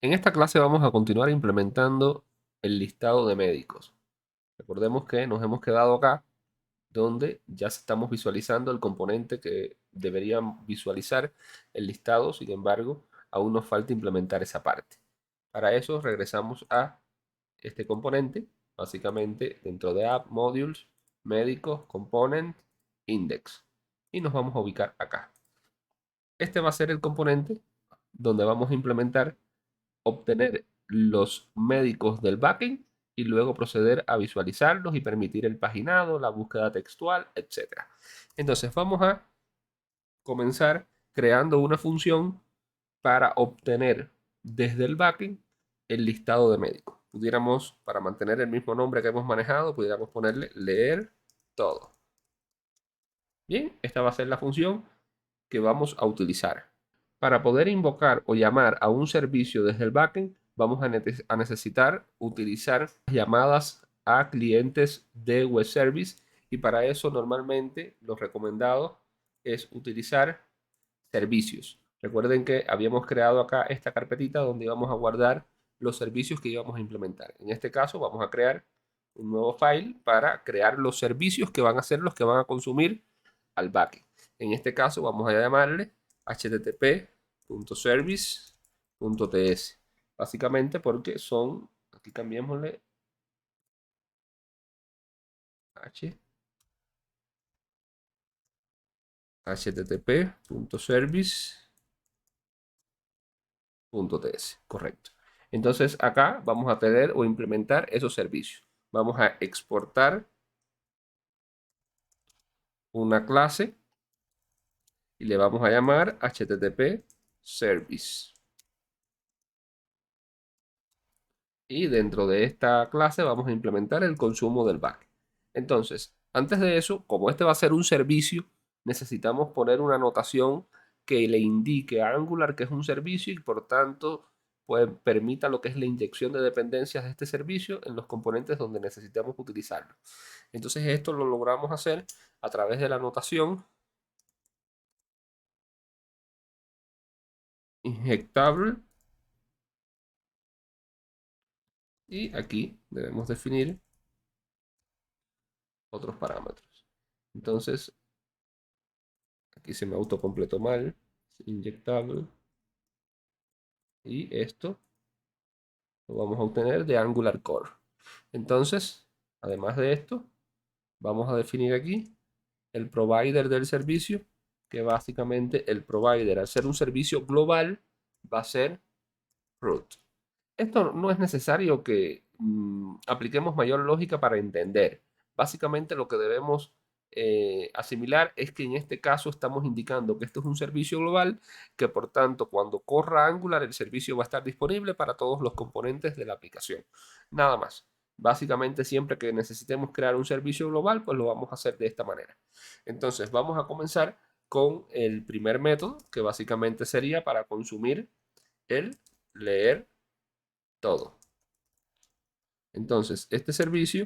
En esta clase vamos a continuar implementando el listado de médicos. Recordemos que nos hemos quedado acá donde ya estamos visualizando el componente que deberían visualizar el listado. Sin embargo, aún nos falta implementar esa parte. Para eso regresamos a este componente, básicamente dentro de App, Modules, Médicos, Component, Index. Y nos vamos a ubicar acá. Este va a ser el componente donde vamos a implementar obtener los médicos del backend y luego proceder a visualizarlos y permitir el paginado, la búsqueda textual, etcétera. Entonces vamos a comenzar creando una función para obtener desde el backend el listado de médicos. Pudiéramos, para mantener el mismo nombre que hemos manejado, pudiéramos ponerle leer todo. Bien, esta va a ser la función que vamos a utilizar. Para poder invocar o llamar a un servicio desde el backend, vamos a necesitar utilizar llamadas a clientes de web service, y para eso normalmente lo recomendado es utilizar servicios. Recuerden que habíamos creado acá esta carpetita donde íbamos a guardar los servicios que íbamos a implementar. En este caso vamos a crear un nuevo file para crear los servicios que van a ser los que van a consumir al backend. En este caso vamos a llamarle http.service.ts, básicamente porque son, aquí cambiémosle http.service.ts, correcto. Entonces acá vamos a tener o implementar esos servicios. Vamos a exportar una clase y le vamos a llamar http service. Y dentro de esta clase vamos a implementar el consumo del back. Entonces, antes de eso, como este va a ser un servicio, necesitamos poner una anotación que le indique a Angular que es un servicio y por tanto pues, permita lo que es la inyección de dependencias de este servicio en los componentes donde necesitamos utilizarlo. Entonces esto lo logramos hacer a través de la anotación injectable, y aquí debemos definir otros parámetros. Entonces, aquí se me autocompletó mal, inyectable, y esto lo vamos a obtener de Angular Core. Entonces, además de esto, vamos a definir aquí el provider del servicio, que básicamente el provider, al ser un servicio global, va a ser root. Esto no es necesario que apliquemos mayor lógica para entender. Básicamente lo que debemos asimilar es que en este caso estamos indicando que esto es un servicio global, que por tanto cuando corra Angular el servicio va a estar disponible para todos los componentes de la aplicación. Nada más. Básicamente siempre que necesitemos crear un servicio global, pues lo vamos a hacer de esta manera. Entonces vamos a comenzar con el primer método, que básicamente sería para consumir el leer todo. Entonces, este servicio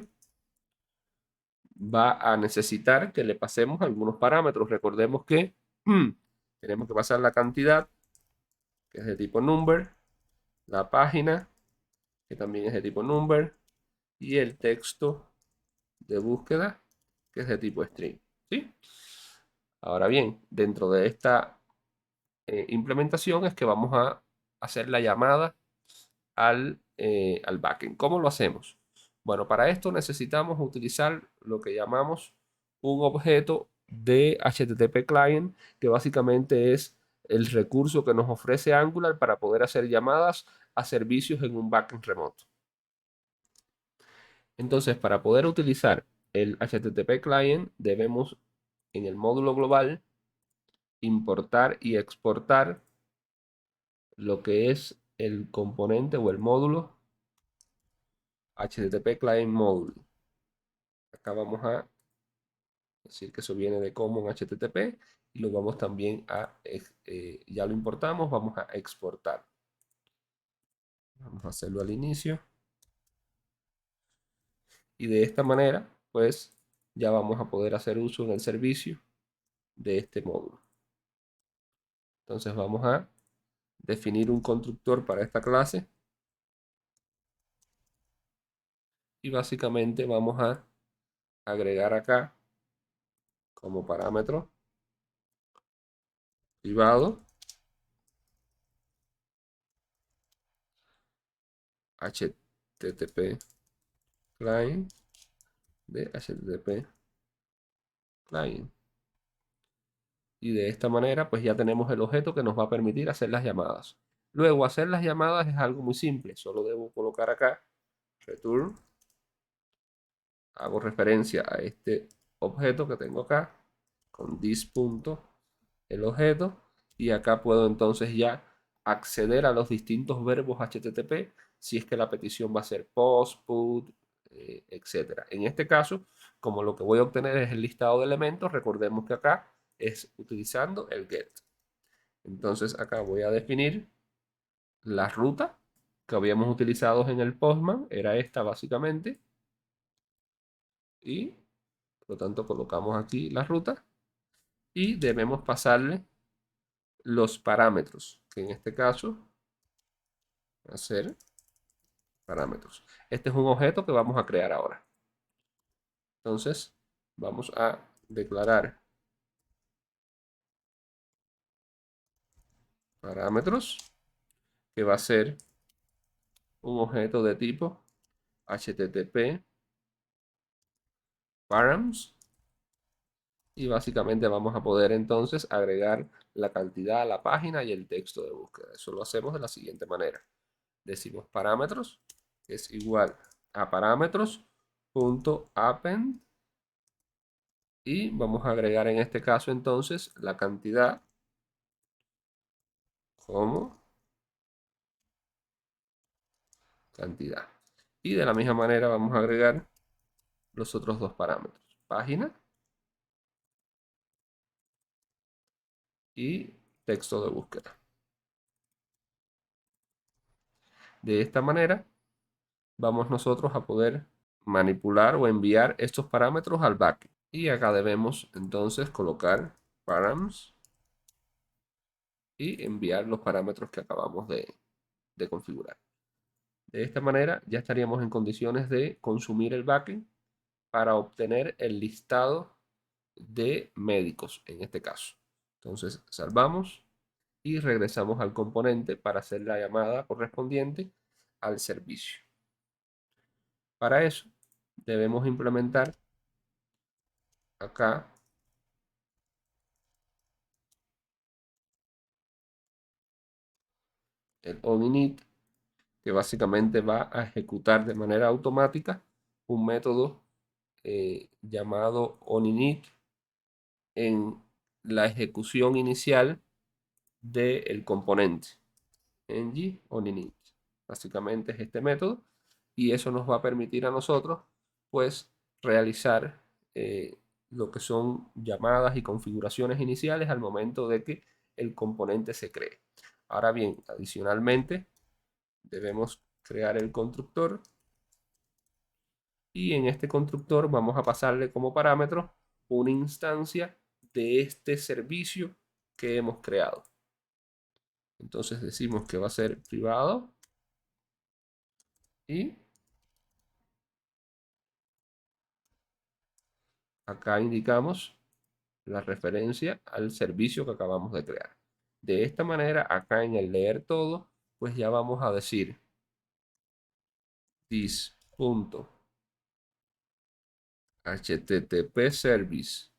va a necesitar que le pasemos algunos parámetros. Recordemos que tenemos que pasar la cantidad, que es de tipo number, la página, que también es de tipo number, y el texto de búsqueda, que es de tipo string. ¿Sí? Ahora bien, dentro de esta implementación es que vamos a hacer la llamada al backend. ¿Cómo lo hacemos? Bueno, para esto necesitamos utilizar lo que llamamos un objeto de HTTP client, que básicamente es el recurso que nos ofrece Angular para poder hacer llamadas a servicios en un backend remoto. Entonces, para poder utilizar el HTTP client, debemos en el módulo global importar y exportar lo que es el componente o el módulo HTTP Client Module. Acá vamos a decir que eso viene de Common HTTP y lo vamos también a, ya lo importamos, vamos a exportar. Vamos a hacerlo al inicio. Y de esta manera, pues ya vamos a poder hacer uso en el servicio de este módulo. Entonces vamos a definir un constructor para esta clase. Y básicamente vamos a agregar acá como parámetro privado HTTP client de HTTP client. Y de esta manera pues ya tenemos el objeto que nos va a permitir hacer las llamadas. Luego hacer las llamadas es algo muy simple. Solo debo colocar acá return. Hago referencia a este objeto que tengo acá con this punto el objeto, y acá puedo entonces ya acceder a los distintos verbos HTTP si es que la petición va a ser post, put, etcétera. En este caso, como lo que voy a obtener es el listado de elementos, recordemos que acá es utilizando el get. Entonces acá voy a definir la ruta que habíamos utilizado en el Postman, era esta básicamente, y por lo tanto colocamos aquí la ruta y debemos pasarle los parámetros, que en este caso va a ser parámetros. Este es un objeto que vamos a crear ahora. Entonces, vamos a declarar parámetros, que va a ser un objeto de tipo HTTP params, y básicamente vamos a poder entonces agregar la cantidad a la página y el texto de búsqueda. Eso lo hacemos de la siguiente manera. Decimos parámetros, que es igual a parámetros.append, y vamos a agregar en este caso entonces la cantidad como cantidad. Y de la misma manera vamos a agregar los otros dos parámetros, página y texto de búsqueda. De esta manera vamos nosotros a poder manipular o enviar estos parámetros al backend. Y acá debemos entonces colocar params y enviar los parámetros que acabamos de configurar. De esta manera ya estaríamos en condiciones de consumir el backend para obtener el listado de médicos en este caso. Entonces salvamos y regresamos al componente para hacer la llamada correspondiente al servicio. Para eso debemos implementar acá el onInit, que básicamente va a ejecutar de manera automática un método llamado onInit en la ejecución inicial del componente ng onInit. Básicamente es este método, y eso nos va a permitir a nosotros pues realizar lo que son llamadas y configuraciones iniciales al momento de que el componente se cree. Ahora bien, adicionalmente debemos crear el constructor, y en este constructor vamos a pasarle como parámetro una instancia de este servicio que hemos creado. Entonces decimos que va a ser privado, y acá indicamos la referencia al servicio que acabamos de crear. De esta manera, acá en el leer todo, pues ya vamos a decir this.http service.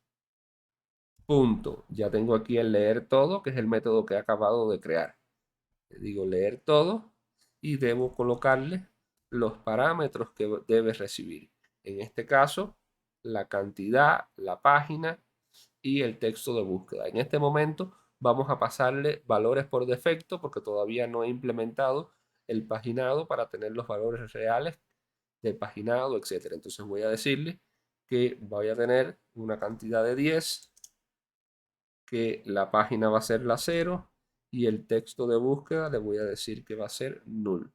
Ya tengo aquí el leer todo, que es el método que he acabado de crear. Le digo leer todo y debo colocarle los parámetros que debe recibir. En este caso, la cantidad, la página y el texto de búsqueda. En este momento vamos a pasarle valores por defecto porque todavía no he implementado el paginado para tener los valores reales del paginado, etcétera. Entonces voy a decirle que voy a tener una cantidad de 10, que la página va a ser la 0 y el texto de búsqueda le voy a decir que va a ser null.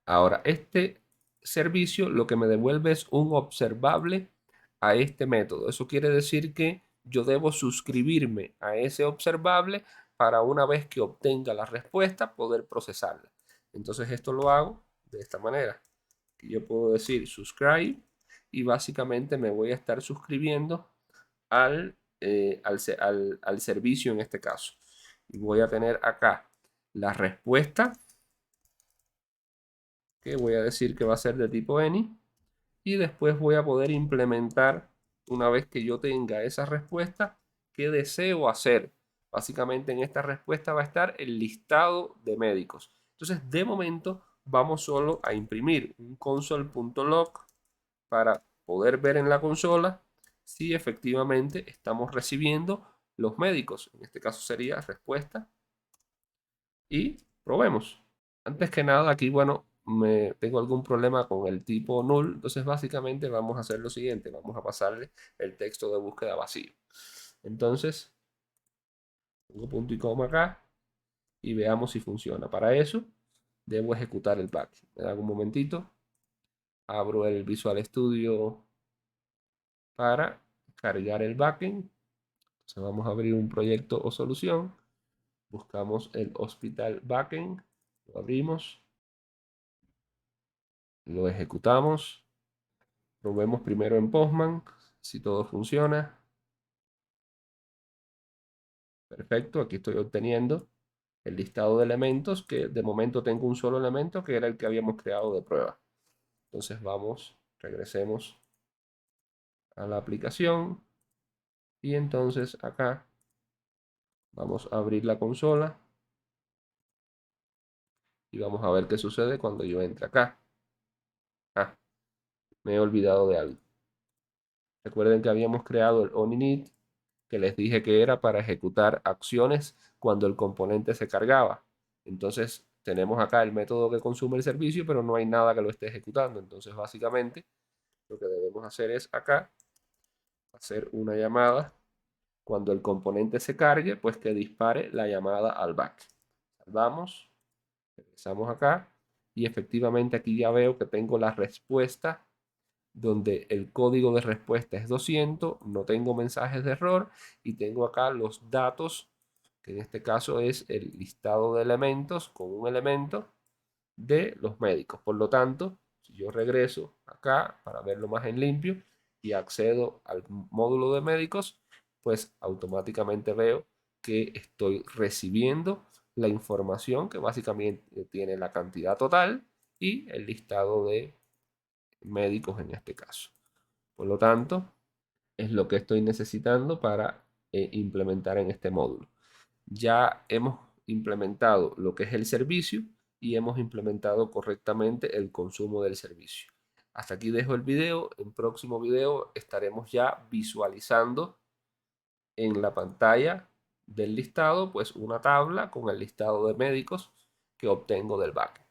Ahora, este servicio lo que me devuelve es un observable a este método. Eso quiere decir que yo debo suscribirme a ese observable para una vez que obtenga la respuesta poder procesarla. Entonces esto lo hago de esta manera. Yo puedo decir subscribe y básicamente me voy a estar suscribiendo al servicio en este caso. Y voy a tener acá la respuesta, que voy a decir que va a ser de tipo any, y después voy a poder implementar, una vez que yo tenga esa respuesta, qué deseo hacer. Básicamente en esta respuesta va a estar el listado de médicos. Entonces de momento vamos solo a imprimir un console.log para poder ver en la consola si efectivamente estamos recibiendo los médicos. En este caso sería respuesta y probemos. Antes que nada, aquí, bueno, tengo algún problema con el tipo null. Entonces, básicamente vamos a hacer lo siguiente. Vamos a pasarle el texto de búsqueda vacío. Entonces, pongo punto y coma acá y veamos si funciona. Para eso, debo ejecutar el back. Me da un momentito. Abro el Visual Studio para cargar el backend. Entonces, vamos a abrir un proyecto o solución. Buscamos el Hospital Backend. Lo abrimos. Lo ejecutamos. Probemos primero en Postman si todo funciona. Perfecto, aquí estoy obteniendo el listado de elementos, que de momento tengo un solo elemento que era el que habíamos creado de prueba. Entonces vamos, regresemos a la aplicación y entonces acá vamos a abrir la consola y vamos a ver qué sucede cuando yo entre acá. Ah, me he olvidado de algo. Recuerden que habíamos creado el onInit, que les dije que era para ejecutar acciones cuando el componente se cargaba. Entonces tenemos acá el método que consume el servicio, pero no hay nada que lo esté ejecutando. Entonces básicamente lo que debemos hacer es acá hacer una llamada cuando el componente se cargue, pues que dispare la llamada al back. Salvamos, regresamos acá y efectivamente aquí ya veo que tengo la respuesta donde el código de respuesta es 200, no tengo mensajes de error y tengo acá los datos, que en este caso es el listado de elementos con un elemento de los médicos. Por lo tanto, si yo regreso acá para verlo más en limpio y accedo al módulo de médicos, pues automáticamente veo que estoy recibiendo la información que básicamente tiene la cantidad total y el listado de médicos en este caso. Por lo tanto, es lo que estoy necesitando para implementar en este módulo. Ya hemos implementado lo que es el servicio y hemos implementado correctamente el consumo del servicio. Hasta aquí dejo el video. En próximo video estaremos ya visualizando en la pantalla del listado pues una tabla con el listado de médicos que obtengo del backend.